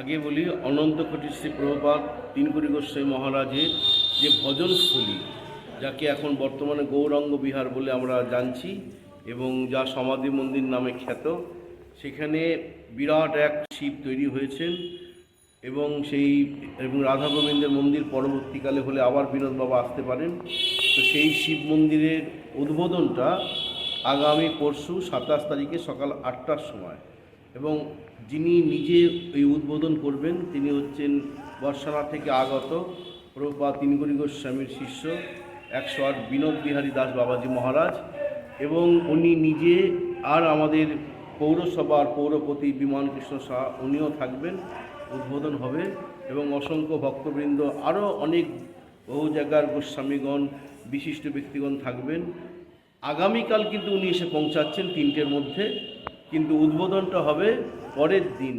আগে বলি, অনন্ত কোটি শ্রী প্রভুপাদ তিনকুরি গোস্বামী মহারাজের যে ভজনস্থলী, যাকে এখন বর্তমানে গৌরাঙ্গ বিহার বলে আমরা জানছি এবং যা সমাধি মন্দির নামে খ্যাত, সেখানে বিরাট এক শিব তৈরি হয়েছেন এবং রাধা গোবিন্দের মন্দির পরবর্তীকালে হলে আবার বিনোদ বাবা আসতে পারেন। তো সেই শিব মন্দিরের উদ্বোধনটা আগামী পরশু 27 তারিখে সকাল 8টার সময়, এবং যিনি নিজে এই উদ্বোধন করবেন তিনি হচ্ছেন বর্ষানা থেকে আগত প্রভুপাদ তিনকুরি গোস্বামীর শিষ্য 108 বিনোদ বিহারী দাস বাবাজি মহারাজ, এবং উনি নিজে আর আমাদের পৌরসভার পৌরপতি বিমান কৃষ্ণ শাহ উনিও থাকবেন, উদ্বোধন হবে এবং অসংখ্য ভক্তবৃন্দ আরও অনেক বহু জায়গার গোস্বামীগণ বিশিষ্ট ব্যক্তিগণ থাকবেন। আগামীকাল কিন্তু উনি এসে পৌঁছাচ্ছেন 3টের মধ্যে, কিন্তু উদ্বোধনটা হবে পরের দিন।